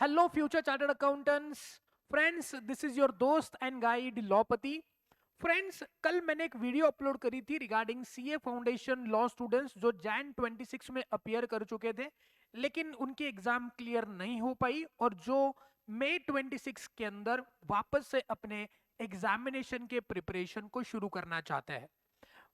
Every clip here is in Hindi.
Hello future chartered accountants friends, this is your दोस्त एंड गाइड लॉपति। फ्रेंड्स, कल मैंने एक वीडियो अपलोड करी थी regarding CA foundation law students जो जैन 26 में अपीयर कर चुके थे, लेकिन उनकी एग्जाम क्लियर नहीं हो पाई और जो मई 26 के अंदर वापस से अपने एग्जामिनेशन के प्रिपरेशन को शुरू करना चाहते हैं।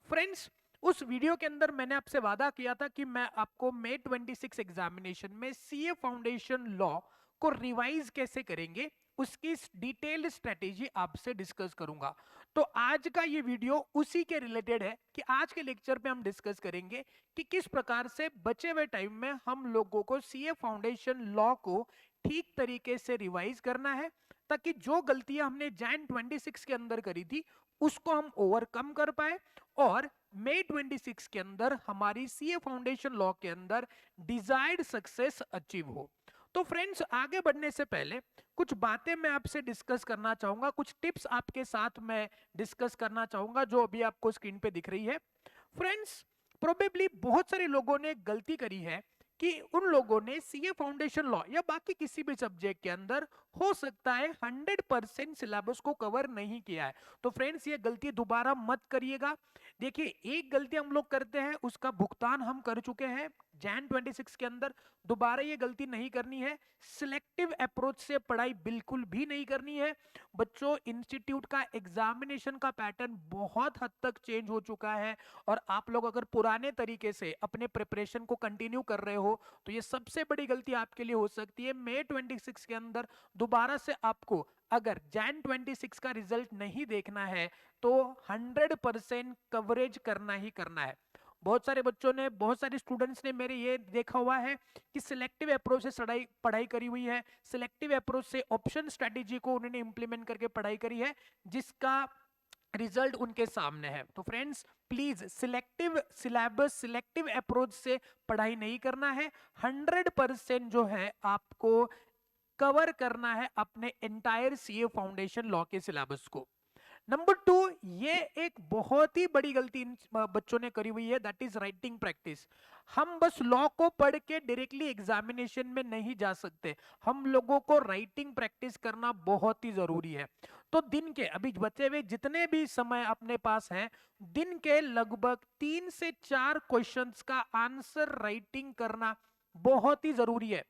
फ्रेंड्स, उस वीडियो के अंदर मैंने आपसे वादा किया था कि मैं आपको मई 26 एग्जामिनेशन में सीए फाउंडेशन लॉ को रिवाइज कैसे करेंगे उसकी डिटेल्ड स्ट्रेटेजी आपसे डिस्कस करूंगा। तो आज का ये वीडियो उसी के रिलेटेड है कि आज के लेक्चर पे हम डिस्कस करेंगे कि किस प्रकार से बचे हुए टाइम में हम लोगों को सीए फाउंडेशन लॉ को ठीक तरीके से रिवाइज करना है, ताकि जो गलतियां हमने जैन 26 के अंदर करी थी उसको हम ओवरकम कर पाए और मई 26 के अंदर हमारी सीए फाउंडेशन लॉ के अंदर डिजायर्ड सक्सेस अचीव हो। तो फ्रेंड्स, आगे बढ़ने से पहले कुछ बातें मैं आपसे डिस्कस करना चाहूंगा, कुछ टिप्स आपके साथ मैं डिस्कस करना चाहूंगा जो अभी आपको स्क्रीन पे दिख रही है। फ्रेंड्स, प्रोबेबली बहुत सारे लोगों ने गलती करी है कि उन लोगों ने सीए फाउंडेशन लॉ या बाकी किसी भी सब्जेक्ट के अंदर हो सकता है 100% सिलेबस को कवर नहीं किया है। तो फ्रेंड्स, ये गलती दोबारा मत करिएगा। देखिए, एक गलती हम लोग करते हैं उसका भुगतान हम कर चुके हैं जैन 26 के अंदर, दोबारा ये गलती नहीं करनी है। सिलेक्टिव अप्रोच से पढ़ाई बिल्कुल भी नहीं करनी है। बच्चों, इंस्टीट्यूट का एग्जामिनेशन का पैटर्न बहुत हद तक चेंज हो चुका है और आप लोग अगर पुराने तरीके से अपने प्रिपरेशन को कंटिन्यू कर रहे हो तो ये सबसे बड़ी गलती आपके लिए हो सकती है। मई 26 के अंदर दोबारा से आपको अगर जैन 26 का रिजल्ट नहीं देखना है तो 100% कवरेज करना ही करना है। बहुत सारे बच्चों ने, बहुत सारे स्टूडेंट्स ने मेरे ये देखा हुआ है कि सिलेक्टिव अप्रोच से पढ़ाई करी हुई है, सिलेक्टिव अप्रोच से ऑप्शन स्ट्रेटेजी को उन्होंने इंप्लीमेंट करके पढ़ाई करी है, जिसका रिजल्ट उनके सामने है। तो friends, please selective syllabus, selective approach से पढ़ाई नहीं करना है। 100% जो है आपको कवर करना है अपने एंटायर सीए फाउंडेशन लॉ के सिलेबस को। नंबर 2, ये एक बहुत ही बड़ी गलती इन बच्चों ने करी हुई है, दैट इज राइटिंग प्रैक्टिस। हम बस लॉ को पढ़ के डायरेक्टली एग्जामिनेशन में नहीं जा सकते, हम लोगों को राइटिंग प्रैक्टिस करना बहुत ही जरूरी है। तो दिन के अभी बचे हुए जितने भी समय अपने पास है, दिन के लगभग 3 से 4 क्वेश्चंस का आंसर राइटिंग करना बहुत ही जरूरी है।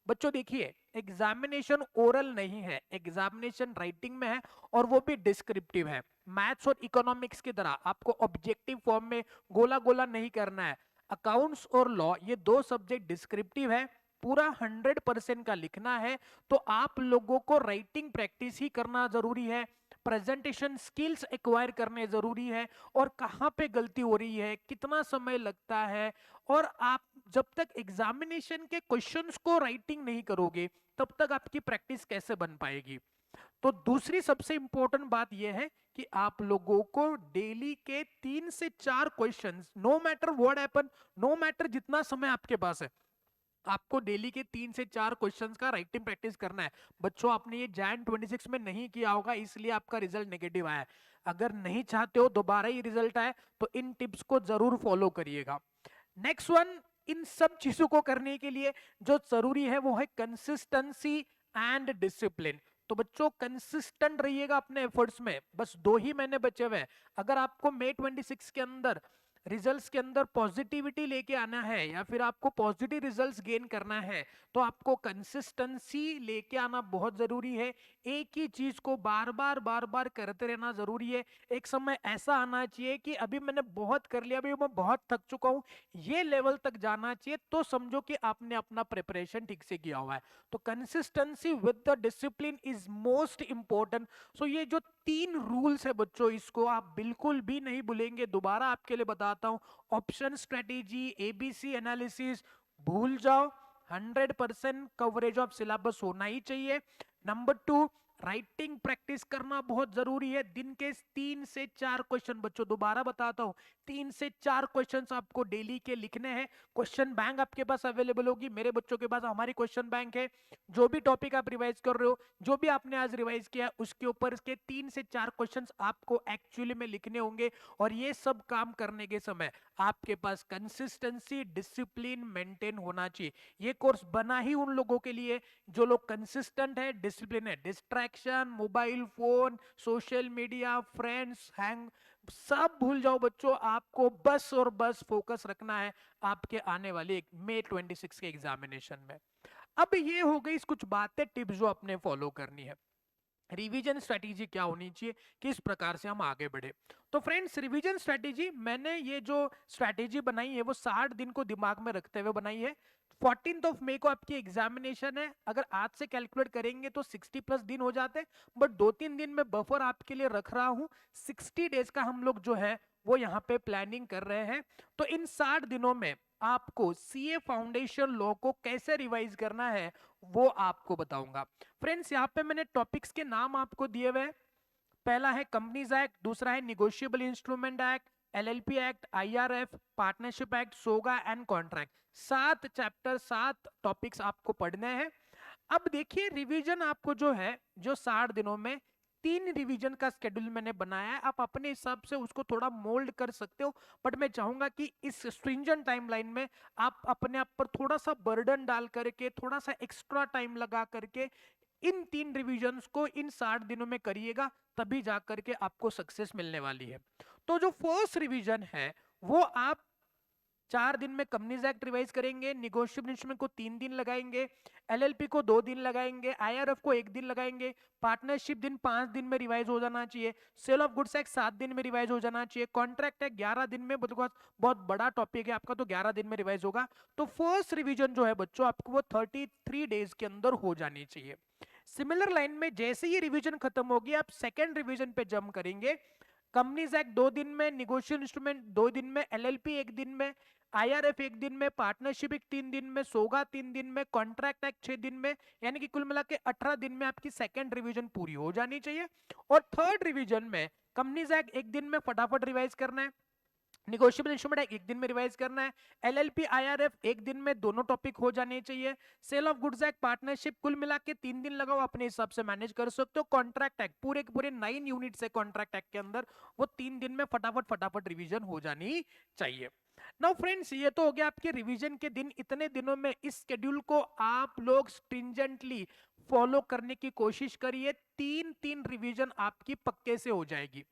बच्चों देखिए, एग्जामिनेशन ओरल नहीं है, एग्जामिनेशन राइटिंग में है और वो भी डिस्क्रिप्टिव है। मैथ्स और इकोनॉमिक्स की तरह आपको ऑब्जेक्टिव फॉर्म में गोला गोला नहीं करना है। अकाउंट्स और लॉ, ये दो सब्जेक्ट डिस्क्रिप्टिव है, पूरा 100% का लिखना है। तो आप लोगों को राइटिंग प्रैक्टिस ही करना जरूरी है, प्रेजेंटेशन स्किल्स एक्वायर करने जरूरी है, और कहाँ पे गलती हो रही है, कितना समय लगता है। और आप जब तक एग्जामिनेशन के क्वेश्चंस को राइटिंग नहीं करोगे तब तक आपकी प्रैक्टिस कैसे बन पाएगी। तो दूसरी सबसे इंपॉर्टेंट बात यह है कि आप लोगों को डेली के 3 से 4 questions, no matter what happen, no matter जितना समय आपके पास है, आपको डेली के 3 से 4 क्वेश्चंस का राइटिंग प्रैक्टिस करना है। बच्चों, आपने ये जैन 26 में नहीं किया होगा इसलिए आपका रिजल्ट नेगेटिव आया है। अगर नहीं चाहते हो दोबारा ही रिजल्ट आए तो इन टिप्स को जरूर फॉलो करिएगा। नेक्स्ट वन, इन सब चीजों को करने के लिए जो जरूरी है वो है कंसिस्टेंसी एंड डिसिप्लिन। तो बच्चों, कंसिस्टेंट रहिएगा अपने एफर्ट्स में। बस 2 ही महीने बचे हुए हैं। अगर आपको मई 26 के अंदर रिजल्ट्स के अंदर पॉजिटिविटी लेके आना है या फिर आपको पॉजिटिव रिजल्ट्स गेन करना है तो आपको कंसिस्टेंसी लेके आना बहुत जरूरी है। एक ही चीज को बार बार करते रहना जरूरी है। एक समय ऐसा आना चाहिए कि अभी मैंने बहुत कर लिया, अभी मैं बहुत थक चुका हूं, ये लेवल तक जाना चाहिए तो समझो कि आपने अपना प्रिपरेशन ठीक से किया हुआ है। तो consistency with the discipline is most important. So ये जो 3 रूल्स है बच्चों, इसको आप बिल्कुल भी नहीं भूलेंगे। दोबारा आपके लिए बताता हूं, ऑप्शन स्ट्रेटेजी, एबीसी एनालिसिस भूल जाओ, 100% कवरेज ऑफ सिलेबस होना ही चाहिए। नंबर 2, राइटिंग प्रैक्टिस करना बहुत जरूरी है। दिन के 3 से 4 क्वेश्चन बच्चों, दोबारा बताता हूं, 3 से 4 क्वेश्चंस आपको डेली के लिखने हैं। क्वेश्चन बैंक आपके पास अवेलेबल होगी, मेरे बच्चों के पास हमारी क्वेश्चन बैंक है। जो भी टॉपिक आप रिवाइज कर रहे हो, जो भी आपने आज रिवाइज किया, उसके ऊपर के 3 से 4 क्वेश्चंस आपको एक्चुअली में लिखने होंगे। और ये सब काम करने के समय आपके पास कंसिस्टेंसी, डिसिप्लिन मेंटेन होना चाहिए। ये कोर्स बना ही उन लोगों के लिए जो लोग कंसिस्टेंट है, डिसिप्लिन है। Distraction, mobile phone, social media, friends, hang, सब भूल जाओ बच्चों। आपको बस और बस फोकस रखना है आपके आने वाले मई 26 के एग्जामिनेशन में। अब ये हो गई कुछ बातें, टिप्स जो आपने फॉलो करनी है। रिवीजन स्ट्रेटेजी क्या होनी चाहिए, किस प्रकार से हम आगे बढ़े। तो फ्रेंड्स, रिवीजन स्ट्रेटेजी, मैंने ये जो स्ट्रेटेजी बनाई है वो 60 दिन को दिमाग में रखते हुए बनाई है। 14 मई को आपकी एग्जामिनेशन है। अगर आज से कैलकुलेट करेंगे तो 60+ दिन हो जाते हैं, बट 2-3 दिन में बफर आपके लिए रख रहा हूं। 60 डेज का हम लोग जो है वो यहाँ पे प्लानिंग कर रहे हैं। तो इन 60 दिनों में आपको सीए फाउंडेशन लॉ को कैसे रिवाइज करना है वो आपको बताऊंगा। फ्रेंड्स, यहाँ पे मैंने टॉपिक्स के नाम आपको दिए हुए हैं। पहला है कंपनीज एक्ट, दूसरा है negotiable instrument act, LLP act, IRF, partnership act, SOGA and contract. 7 chapter, 7 topics आपको पढ़ने हैं। अब देखिए, रिवीजन आपको जो है, जो 60 दिनों में 3 रिवीजन का शेड्यूल मैंने बनाया है। आप अपने हिसाब से उसको थोड़ा मोल्ड कर सकते हो, बट मैं चाहूंगा कि इस स्ट्रिंजेंट टाइमलाइन में आप अपने आप पर थोड़ा सा बर्डन डाल करके, थोड़ा सा एक्स्ट्रा टाइम लगा करके इन 3 रिवीजन्स को इन 60 दिनों में करिएगा, तभी जाकर के आपको सक्सेस मिलने वाली है। तो जो फर्स्ट रिवीजन है वो आप 4 दिन में कंपनीज एक्ट रिवाइज करेंगे, निगोशिएबल इंस्ट्रूमेंट को 3 दिन लगाएंगे, एलएलपी को 2 दिन लगाएंगे, आईआरएफ को 1 दिन लगाएंगे, पार्टनरशिप दिन 5 दिन में रिवाइज हो जाना चाहिए, सेल ऑफ गुड्स एक्ट 7 दिन में रिवाइज हो जाना चाहिए, कॉन्ट्रैक्ट एक्ट 11 दिन में, बहुत बड़ा टॉपिक है आपका, तो 11 दिन में रिवाइज होगा। तो फर्स्ट रिवीजन जो है बच्चों आपको वो 33 डेज के अंदर हो जानी चाहिए। सिमिलर लाइन में जैसे ही रिवीजन खत्म होगी, आप सेकेंड रिवीजन पे जंप करेंगे। कंपनीज एक्ट 2 दिन में, निगोशिएबल इंस्ट्रूमेंट 2 दिन में, एलएलपी 1 दिन में, आईआरएफ 1 दिन में, पार्टनरशिप 3 दिन में, सोगा 3 दिन में, कॉन्ट्रैक्ट एक्ट 6 दिन में, यानी कि कुल मिला के 18 दिन में आपकी सेकेंड रिवीजन पूरी हो जानी चाहिए। और थर्ड रिवीजन में कंपनीज एक्ट 1 दिन में फटाफट रिवाइज करना है, निगोशिएबल इंस्ट्रूमेंट 1 दिन में रिवाइज करना है, एलएलपी आईआरएफ 1 दिन में, दोनों टॉपिक हो जाने चाहिए, sale of goods act, partnership कुल मिला के 3 दिन लगाओ, अपने हिसाब से मैनेज कर सकते हो। कॉन्ट्रैक्ट एक्ट पूरे के पूरे 9 यूनिट्स है कॉन्ट्रैक्ट एक्ट के अंदर, वो 3 दिन में फटाफट रिवीजन हो जानी चाहिए। नाउ फ्रेंड्स, ये तो हो गया आपके रिवीजन के दिन। इतने दिनों में इस शेड्यूल को आप लोग स्ट्रिंजेंटली फॉलो करने की कोशिश करिए, 3 रिवीजन आपकी पक्के से हो जाएगी।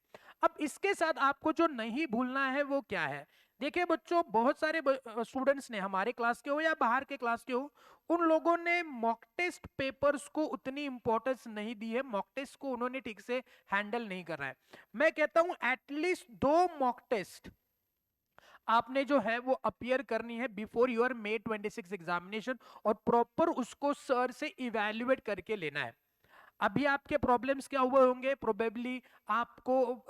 अब इसके साथ आपको जो नहीं भूलना है वो क्या है। देखिए बच्चों, बहुत सारे स्टूडेंट्स ने, हमारे क्लास के हो या बाहर के क्लास के हो, उन लोगों ने मॉक टेस्ट पेपर्स को उतनी इंपॉर्टेंस नहीं दी है, मॉक टेस्ट को उन्होंने ठीक से हैंडल नहीं कर रहा है। मैं कहता हूं एटलीस्ट 2 मॉक टेस्ट आपने जो है वो अपीयर करनी है बिफोर योर May 26 एग्जामिनेशन, और प्रॉपर उसको सर से इवेल्युएट करके लेना है। अभी आपके प्रॉब्लम्स क्या हुए होंगे, प्रोबेबली आपको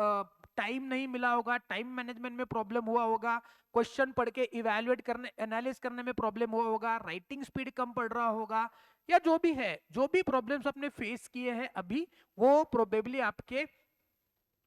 टाइम नहीं मिला होगा, टाइम मैनेजमेंट में प्रॉब्लम हुआ होगा, क्वेश्चन पढ़ के इवेल्युएट करने, एनालिसिस करने में प्रॉब्लम हुआ होगा, राइटिंग स्पीड कम पड़ रहा होगा, या जो भी है, जो भी प्रॉब्लम्स आपने फेस किए हैं अभी, वो प्रोबेबली आपके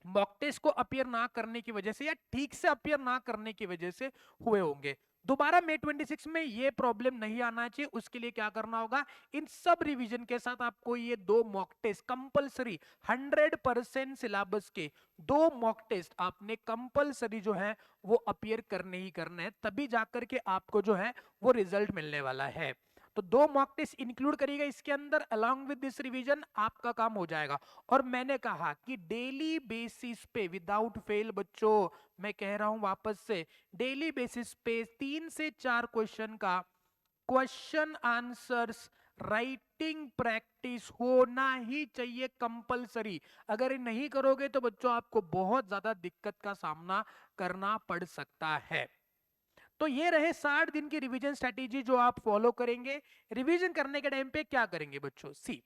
मॉक टेस्ट को अपीयर ना करने की वजह से या ठीक से अपीयर ना करने की वजह से हुए होंगे। दोबारा May 26 में ये प्रॉब्लम नहीं आना चाहिए, उसके लिए क्या करना होगा, इन सब रिवीजन के साथ आपको ये 2 मॉक टेस्ट कंपलसरी, 100% सिलेबस के 2 मॉक टेस्ट आपने कंपलसरी जो है वो अपीयर करने ही करने हैं, तभी जाकर के आपको जो है वो रिजल्ट मिलने वाला है। तो 2 मॉक टेस्ट इंक्लूड करिएगा इसके अंदर, अलोंग विद दिस रिवीजन आपका काम हो जाएगा। और मैंने कहा कि डेली बेसिस पे विदाउट फेल बच्चों, मैं कह रहा हूं वापस से, डेली बेसिस पे 3 से 4 क्वेश्चन का क्वेश्चन आंसर्स राइटिंग प्रैक्टिस होना ही चाहिए कंपलसरी। अगर नहीं करोगे तो बच्चों आपको बहुत ज्यादा दिक्कत का सामना करना पड़ सकता है। तो ये रहे 60 दिन की रिवीजन स्ट्रेटेजी जो आप फॉलो करेंगे। रिवीजन करने के टाइम पे क्या करेंगे बच्चों, सी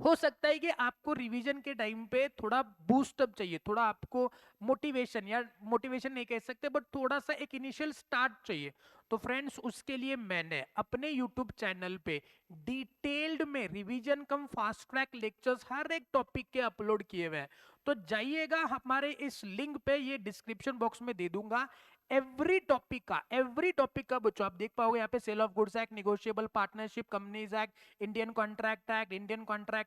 हो सकता है कि आपको रिवीजन के टाइम पे थोड़ा बूस्ट अप चाहिए, थोड़ा आपको मोटिवेशन, या मोटिवेशन नहीं कह सकते बट थोड़ा सा एक इनिशियल स्टार्ट चाहिए। तो फ्रेंड्स उसके लिए मैंने अपने यूट्यूब चैनल पे डिटेल्ड में revision cum fast track lectures हर एक टॉपिक के अपलोड किए हुए हैं। तो जाइएगा हमारे इस लिंक पे, ये डिस्क्रिप्शन बॉक्स में दे दूंगा। एवरी टॉपिक का बच्चों आप देख पाओगे यहाँ पे, sale of goods act, negotiable partnership companies act, Indian contract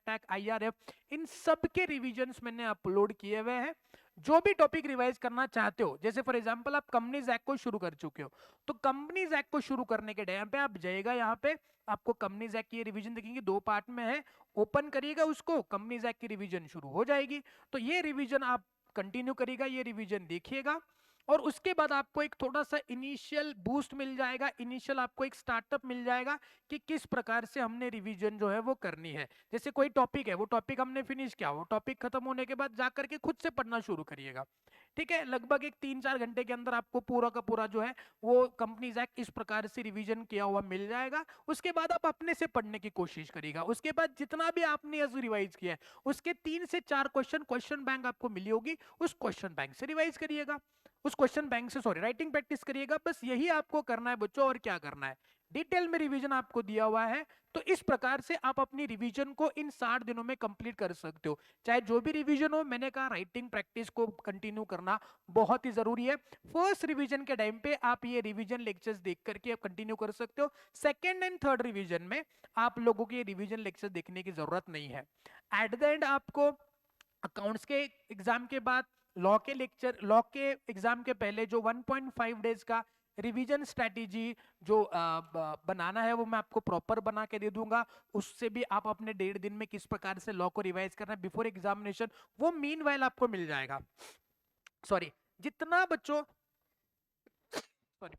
act, IRF, इन सब के रिविजन्स मैंने अपलोड किए हुए हैं। जो भी टॉपिक रिवाइज करना चाहते हो, जैसे फॉर एग्जांपल आप कंपनीज एक्ट को शुरू कर चुके हो, तो कंपनीज एक्ट को शुरू करने के टाइम पे आप जाइएगा यहाँ पे, आपको कंपनीज एक्ट की रिवीजन दिखेंगे, 2 पार्ट में है, ओपन करिएगा उसको, कंपनीज एक्ट की रिवीजन शुरू हो जाएगी। तो ये रिवीजन आप कंटिन्यू करिएगा, ये रिवीजन देखिएगा, और उसके बाद आपको एक थोड़ा सा इनिशियल बूस्ट मिल जाएगा, इनिशियल आपको एक स्टार्टअप मिल जाएगा कि किस प्रकार से हमने रिवीजन जो है वो करनी है। जैसे कोई टॉपिक है, वो टॉपिक हमने फिनिश किया, वो टॉपिक खत्म होने के बाद जाकर के खुद से पढ़ना शुरू करिएगा। ठीक है, लगभग एक 3-4 घंटे के अंदर आपको पूरा का पूरा जो है वो कंपनीज एक्ट इस प्रकार से रिवीजन किया हुआ मिल जाएगा। उसके बाद आप अपने से पढ़ने की कोशिश करिएगा। उसके बाद जितना भी आपने रिवाइज किया है उसके 3 से 4 क्वेश्चन बैंक आपको मिली होगी, उस क्वेश्चन बैंक से रिवाइज करिएगा, उस क्वेश्चन बैंक से राइटिंग प्रैक्टिस करिएगा। बस यही आपको करना है बच्चों, और क्या करना है, डिटेल में रिवीजन आपको दिया हुआ है। तो इस प्रकार से आप अपनी रिवीजन को इन 60 दिनों में कंप्लीट कर सकते हो। चाहे जो भी रिवीजन हो, मैंने कहा राइटिंग प्रैक्टिस को कंटिन्यू करना बहुत ही जरूरी है। फर्स्ट रिवीजन के टाइम पे आप ये रिवीजन लेक्चर्स देख करके आप कंटिन्यू कर सकते हो। सेकेंड एंड थर्ड रिवीजन में आप लोगों के रिवीजन लेक्चर देखने की जरूरत नहीं है। एट द एंड आपको अकाउंट्स के एग्जाम के बाद, लॉ के एग्जाम के पहले जो 1.5 डेज का रिवीजन स्ट्रेटेजी जो बनाना है वो मैं आपको प्रॉपर बना के दे दूंगा। उससे भी आप अपने 1.5 दिन में किस प्रकार से लॉ को रिवाइज करना है बिफोर एग्जामिनेशन, वो मीनवाइल आपको मिल जाएगा। सॉरी, जितना बच्चों सॉरी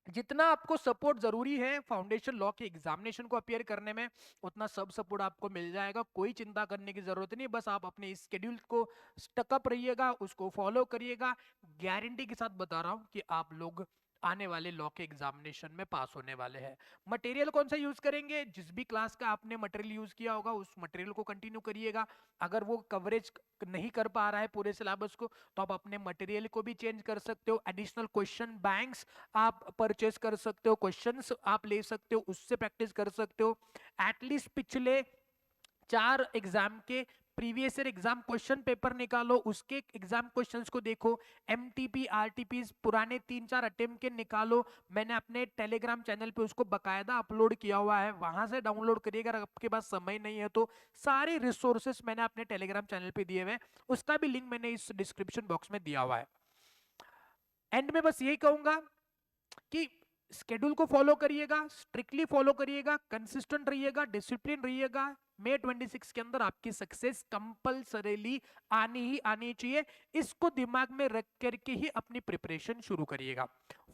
जितना आपको सपोर्ट जरूरी है फाउंडेशन लॉ के एग्जामिनेशन को अपियर करने में, उतना सब सपोर्ट आपको मिल जाएगा। कोई चिंता करने की जरूरत नहीं, बस आप अपने इस शेड्यूल को स्टकअप रहिएगा, उसको फॉलो करिएगा। गारंटी के साथ बता रहा हूं कि आप लोग आने वाले लॉ के एग्जामिनेशन में पास होने वाले हैं। मटेरियल कौन सा यूज करेंगे, जिस भी क्लास का आपने मटेरियल यूज किया होगा उस मटेरियल को कंटिन्यू करिएगा। अगर वो कवरेज नहीं कर पा रहा है पूरे सिलेबस को, तो आप अपने मटेरियल को भी चेंज कर सकते हो। एडिशनल क्वेश्चन बैंक्स आप परचेस कर सकते हो, क्वेश्चंस आप ले सकते हो, उससे प्रैक्टिस कर सकते हो। एटलीस्ट पिछले 4 एग्जाम के previous year exam question paper निकालो, उसके एग्जाम क्वेश्चंस को देखो। एमटीपी आरटीपी पुराने 3-4 अटेम्प्ट के निकालो, मैंने अपने टेलीग्राम चैनल पे उसको बकायदा अपलोड किया हुआ है, वहां से डाउनलोड करिएगा। अगर आपके पास समय नहीं है तो सारे रिसोर्सेस मैंने अपने टेलीग्राम चैनल पे दिए हुए हैं, उसका भी लिंक मैंने इस डिस्क्रिप्शन बॉक्स में दिया हुआ है। एंड में बस यही कहूंगा कि स्केड्यूल को फॉलो करिएगा, स्ट्रिक्टली फॉलो करिएगा, कंसिस्टेंट रहिएगा, डिसिप्लिन रहिएगा। May 26 के अंदर आपकी सक्सेस कंपल्सरीली आनी ही आनी चाहिए। इसको दिमाग में रख करके ही अपनी प्रिपरेशन शुरू करिएगा।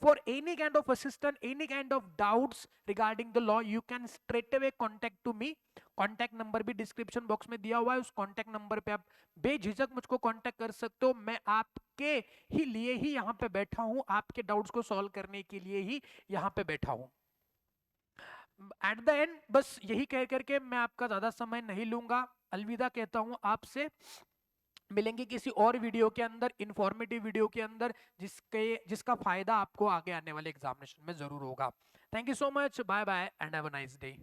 For any kind of assistant, any kind of doubts regarding the law, you can straight away contact to me. Contact number भी डिस्क्रिप्शन बॉक्स में दिया हुआ है, उस कॉन्टैक्ट नंबर पे आप बेझिझक मुझको कॉन्टैक्ट कर सकते हो। मैं आपके ही लिए ही यहाँ पे बैठा हूँ, आपके डाउट्स को सॉल्व करने के लिए ही यहाँ पे बैठा हूँ। एट द एंड बस यही कह करके मैं आपका ज्यादा समय नहीं लूंगा, अलविदा कहता हूं आपसे। मिलेंगे किसी और वीडियो के अंदर, इंफॉर्मेटिव वीडियो के अंदर, जिसका फायदा आपको आगे आने वाले एग्जामिनेशन में जरूर होगा। Thank you so much, bye bye and have a nice day.